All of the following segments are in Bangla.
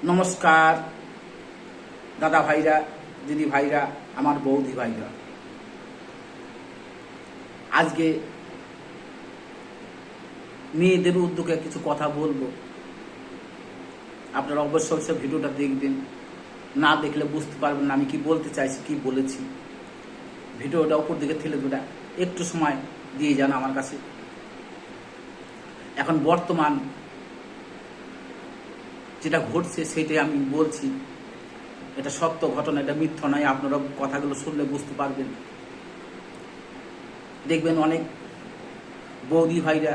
নমস্কার দাদা ভাইরা, দিদি ভাইরা, আমার বৌদি ভাইরা। আজকে মেয়েদের উদ্যোগে কিছু কথা বলবো। আপনারা অবশ্যই ভিডিওটা দেখবেন, না দেখলে বুঝতে পারবেন না আমি কি বলতে চাইছি, কি বলেছি। ভিডিওটা উপর দিকে ঠেলে দুটা একটু সময় দিয়ে যান আমার কাছে। এখন বর্তমান যেটা ঘটছে সেটাই আমি বলছি। এটা সত্য ঘটনা, এটা মিথ্যা নয়। আপনারা কথাগুলো শুনলে বুঝতে পারবেন। দেখবেন অনেক বৌদি ভাইরা,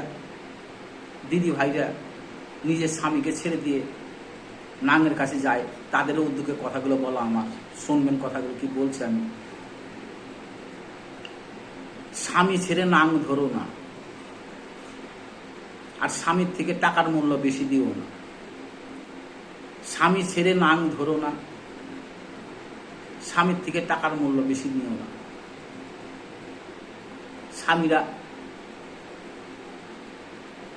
দিদি ভাইরা নিজের স্বামীকে ছেড়ে দিয়ে নাঙের কাছে যায়। তাদেরও উদ্যোগে কথাগুলো বলা আমার, শুনবেন কথাগুলো কি বলছি আমি। স্বামী ছেড়ে নাং ধরো না, আর স্বামীর থেকে টাকার মূল্য বেশি দিও না। স্বামী ছেড়ে নাং ধরো না, স্বামীর থেকে টাকার মূল্য বেশি নিও না। স্বামীরা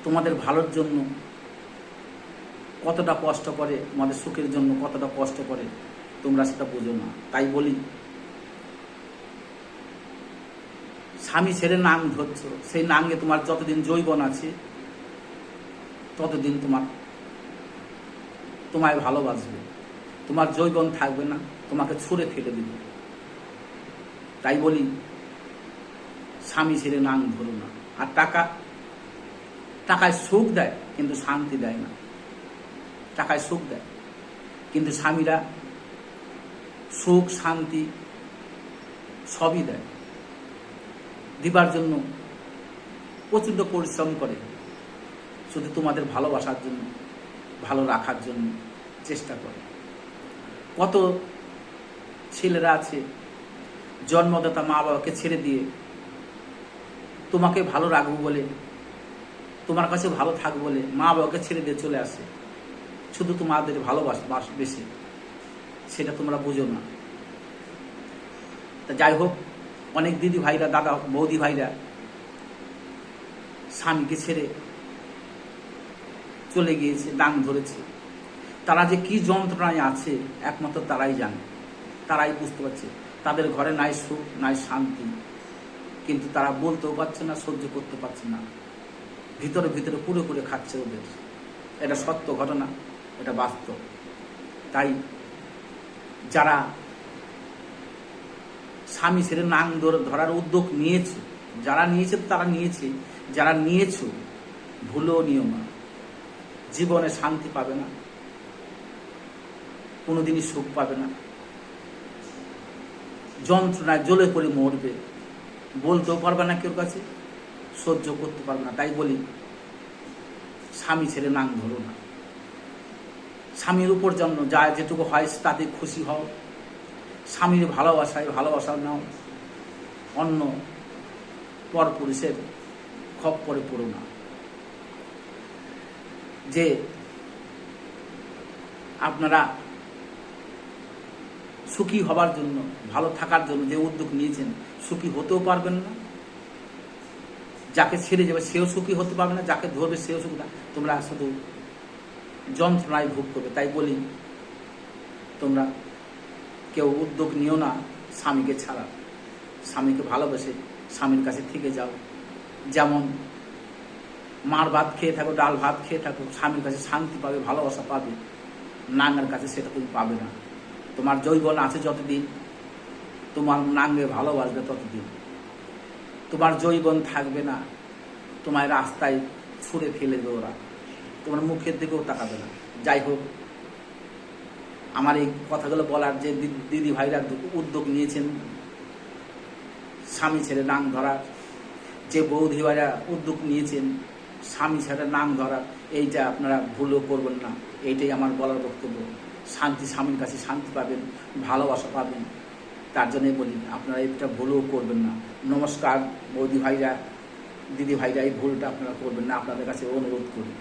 তোমাদের ভালোর জন্য কতটা কষ্ট করে, তোমাদের সুখের জন্য কতটা কষ্ট করে তোমরা সেটা বোঝো না। তাই বলি, স্বামী ছেড়ে নাং ধরছো, সেই নাঙ্গে তোমার যতদিন যৌবন আছে ততদিন তোমায় ভালোবাসবে। তোমার যৌবন থাকবে না, তোমাকে ছুঁড়ে ফেলে দিবে। তাই বলি, স্বামী ছেড়ে নাং ধরো না। আর টাকায় সুখ দেয় কিন্তু শান্তি দেয় না। টাকায় সুখ দেয় কিন্তু স্বামীরা সুখ শান্তি সবই দেয়। দিবার জন্য প্রচণ্ড পরিশ্রম করে, শুধু তোমাদের ভালোবাসার জন্য, ভালো রাখার জন্য চেষ্টা করে। কত ছেলেরা আছে জন্মদাতা মা বাবাকে ছেড়ে দিয়ে তোমাকে ভালো রাখবো বলে, তোমার কাছে ভালো থাকবো বলে মা বাবাকে ছেড়ে দিয়ে চলে আসে, শুধু তোমাদের ভালোবাসা বেশি। সেটা তোমরা বুঝো না। তা যাই হোক, অনেক দিদি ভাইরা, দাদা বৌদি ভাইরা স্বামীকে ছেড়ে চলে গিয়েছে, নাং ধরেছে। তারা যে কি যন্ত্রণায় আছে একমাত্র তারাই জানে, তারাই বুঝতে পারছে। তাদের ঘরে নাই সুখ, নাই শান্তি, কিন্তু তারা বলতেও পারছে না, সহ্য করতে পারছে না। ভিতরে ভিতরে পুরো করে খাচ্ছে ওদের। এটা সত্য ঘটনা, এটা বাস্তব। তাই যারা স্বামী ছেড়ে নাং ধরার উদ্যোগ নিয়েছে, যারা নিয়েছে তারা নিয়েছে, যারা নিয়েছো ভুলেও নিও না। জীবনে শান্তি পাবে না, কোনোদিনই সুখ পাবে না। যন্ত্রণায় জ্বলে পড়ে মরবে, বলতেও পারবে না কেউ কাছে, সহ্য করতে পারবে না। তাই বলি, স্বামী ছেড়ে নাং ধরো না। স্বামীর উপর জন্য যা যেটুকু হয় তাতে খুশি হও। স্বামীর ভালোবাসা নাও, অন্য পরপুরুষের খপ্পরে পড়ো না। যে আপনারা সুখী হবার জন্য, ভালো থাকার জন্য যে উদ্যোগ নিয়েছেন, সুখী হতেও পারবেন না। যাকে ছেড়ে যাবে সেও সুখী হতে পারবে না, যাকে ধরবে সেও সুখী না। তোমরা শুধু যন্ত্রণায় ভোগ করবে। তাই বলি, তোমরা কেউ উদ্যোগ নিও না স্বামীকে ছাড়া। স্বামীকে ভালোবেসে স্বামীর কাছে থেকে যাও। যেমন মার ভাত খেয়ে থাকো, ডাল ভাত খেয়ে থাকো, স্বামীর কাছে শান্তি পাবে, ভালোবাসা পাবে। নাঙ্গের কাছে সেটা তুমি পাবে না। তোমার যৌবন আছে যতদিন, তোমার নাঙ্গে ভালোবাসবে ততদিন। তোমার যৌবন থাকবে না, তোমার রাস্তায় ছুঁড়ে ফেলে দেবে ওরা, তোমার মুখের দিকেও তাকাবে না। যাই হোক, আমার এই কথাগুলো বলার যে দিদি ভাইরা উদ্যোগ নিয়েছেন স্বামী ছেড়ে নাং ধরার, যে বৌদি ভাইরা উদ্যোগ নিয়েছেন স্বামী ছেড়ে নাং ধরার, এইটা আপনারা ভুলও করবেন না। এইটাই আমার বলার বক্তব্য। শান্তি, স্বামীর কাছে শান্তি পাবেন, ভালোবাসা পাবেন। তার জন্যই বলি, আপনারা এটা ভুলও করবেন না। নমস্কার বৌদি ভাইরা, দিদি ভাইরা, এই ভুলটা আপনারা করবেন না, আপনাদের কাছে অনুরোধ করি।